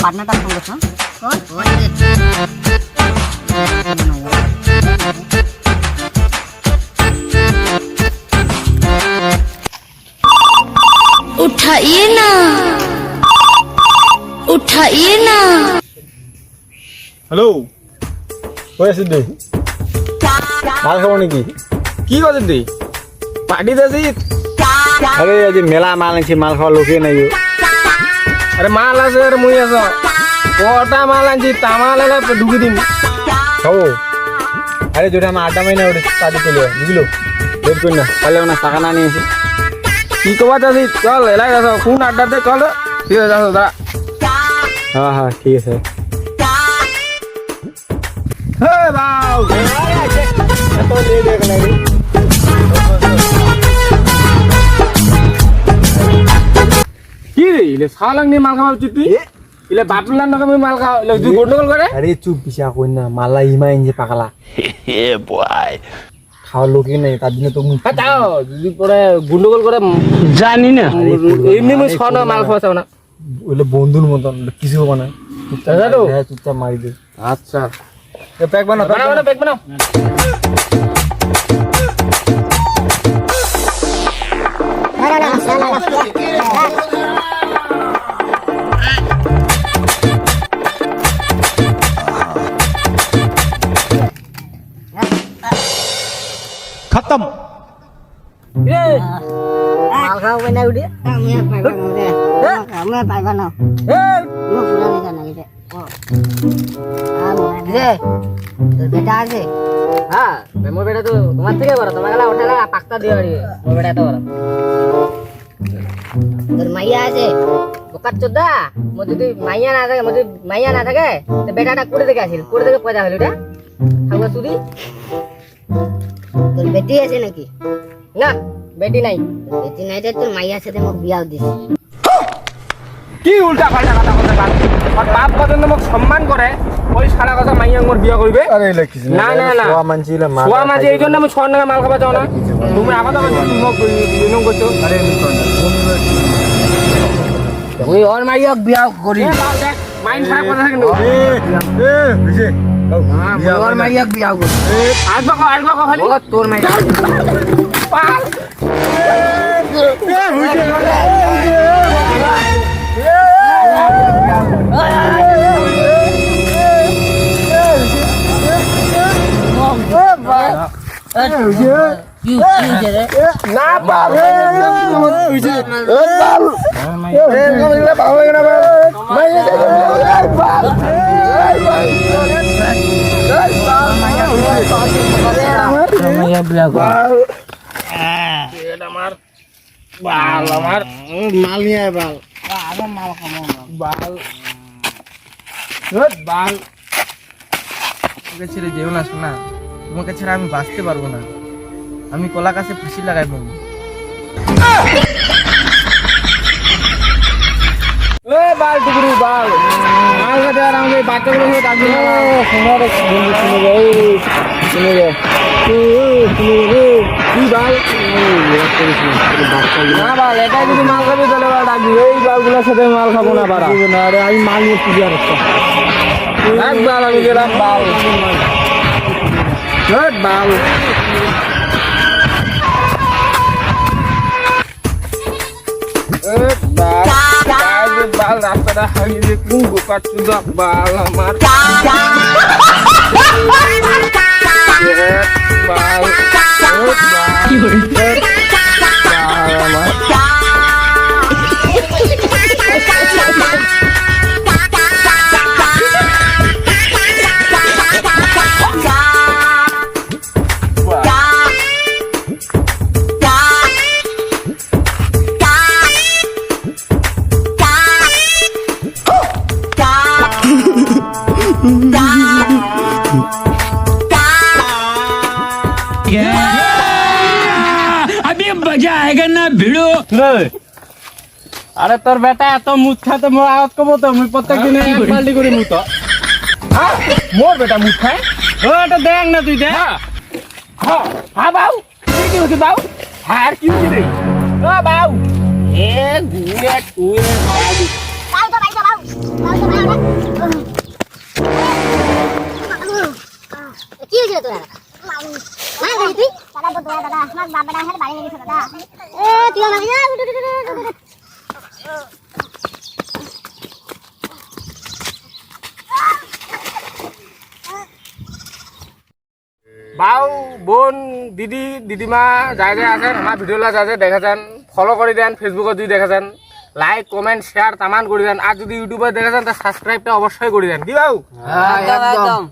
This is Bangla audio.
পার্টনারটা ফোন করছো उठाइए ना उठाइए ना। হ্যালো কই আছিস তুই মাল খাবো নাকি কি করছিস তুই পার্টিতে আছিস? আরে আজ মেলা মাল আনছি মাল খাওয়া লোকে নাই আরে মাল আছে আর মুই আছো কটা মাল আনছি তামাল এলা ঢুকি দিন খাবো আরে যেটা আমার আড্ডা মাইনা ওটা তাদের চলে যায় বুঝলো লেট করি না তাহলে ওনা টাকা না নিয়েছি কি কবা চাচ্ছিস চল এলাই আছো কোন আড্ডাতে চল ঠিক আছে যাচ্ছ দাঁড়া হ্যাঁ হ্যাঁ ঠিক আছে হে বাউ এত লেট হয়ে গেল কি রে ইলে সালাং নিয়ে মাল খাওয়া উচিত তুই ইলে বাপলার নাকি আমি মাল খাওয়া ইলে তুই গন্ডগোল করে আরে চুপ পিছা কই না মালা ইমা ইঞ্জে পাকালা হে বয় খাওয়া লোকে নাই তার জন্য তো মুই হ্যাঁ তাও যদি পরে গন্ডগোল করে জানি না এমনি মুই ছয় মাল খাওয়া চাও না ওইলে বন্ধুর মতন কিছু হবে না দাদা তো হ্যাঁ চুপচাপ মারি দে আচ্ছা প্যাক বানাও বানাও ব্যাগ বানাও খতম মাল খাও না উঠে আমি পাইবা না পুরা নিকা না রে তোর বেটা আছে হ্যাঁ মোর বেটা তো তোমার থেকে বড় তোমার গেলা ওঠালে পাক্তা দিয়ে বাড়ি মোর বেটা এত বড় তোর মাইয়া আছে বোকার চোদ্দা মোর যদি মাইয়া না থাকে মোর যদি মাইয়া না থাকে তো বেটাটা কুড়ে থেকে আসিল কুড়ে থেকে পয়দা হলো এটা থাকবো তুই তোর বেটি আছে নাকি না বেটি নাই বেটি নাই রে তোর মাইয়ার সাথে মোক বিয়াও দিস কি উল্টা পাল্টা কথা কথা আর বাপ পর্যন্ত মোক সম্মান করে ওই সারা কথা মাইয়া মোর বিয়া করবে আরে এলা কিছু না না না সোয়া মানছিলা মাল সোয়া মাঝে এই জন্য আমি ছয় টাকা মাল খাবা চাও না তুমি আবার তুমি মোক বিনম করছো আরে আমি কোন ওই ওর মাইয়াক বিয়াও করি মাইন্ড খারাপ কথা থাকে বুঝে ওর মাইয়াক বিয়াও করি আসবা খালি ও তোর মাইয়া পাল না পাল ভালো লাগে না আমার বাল আমার মাল নিয়ে আয় বাল বাল বাল তোকে ছেড়ে যেও না শোনা তোমাকে ছাড়া আমি বাঁচতে পারবো না আমি কলা গাছে ফাঁসি লাগাই পাবো বাল টুকরু বাল মাল খেতে আর আমাকে বাচ্চাগুলো হয়ে ডাকবি না শুনে রে কি বাল না বাল এটাই যদি মাল খাবি তাহলে বাল ডাকবি এই বালগুলোর সাথে মাল খাবো না বাড়া না আরে আমি মাল নিয়ে পূজা রাখতাম এক বাল আমি গেলাম বাল বাল বাল রাস্তাটা হারিয়ে দিয়ে কোন বোকার চুদা বাল আমার বাল আমার अभी मजा आएगा ना भिड़ो। আরে তোর বেটা এত মুখ খাতে মোর আওয়াজ কমো তো মুই প্রত্যেক দিনে এক বালতি করে মুত মোর বেটা মুখ খায় ও এটা দেখ না তুই দেখ হ্যাঁ বাউ কি হচ্ছে বাউ হ্যাঁ আর কি হচ্ছে রে ও বাউ এ ঘুরে তুই বাউ তো ভাই বাউ বাউ তো ভাই তুই আমাকে বাউ বোন দিদি দিদিমা যাই যাই আছেন আমার ভিডিওলা যাই যাই দেখেছেন ফলো করে দেন ফেসবুকে যদি দেখেছেন লাইক কমেন্ট শেয়ার তামান করে দেন আর যদি ইউটিউবে দেখেছেন তা সাবস্ক্রাইবটা অবশ্যই করে দেন কি বাউ একদম